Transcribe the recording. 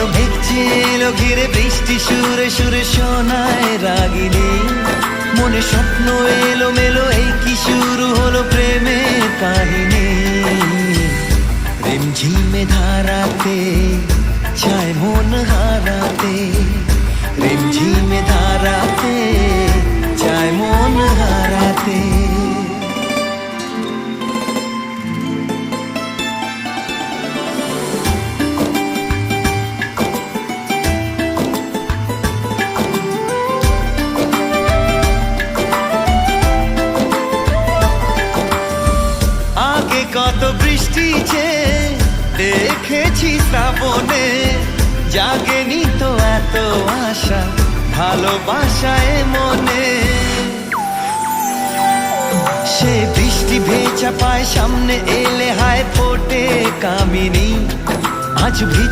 এলো মেঘ এলো ঘিরে বৃষ্টি সুরে সুরে শোনায় রাগিনী মনে স্বপ্ন এলো মেলো এই কি শুরু হলো প্রেমের কাহিনী রিমঝিমে ধারাতে চায় মন হারাতে রিমঝিমে ধারাতে চায় মন হারাতে কত বৃষ্টি যে দেখেছি শ্রাবণে জাগেনি তো এত আশা ভালোবাসায় মনে সে বৃষ্টি ভেজা পায় সামনে এলে হায় ফোটে কামিনী আজ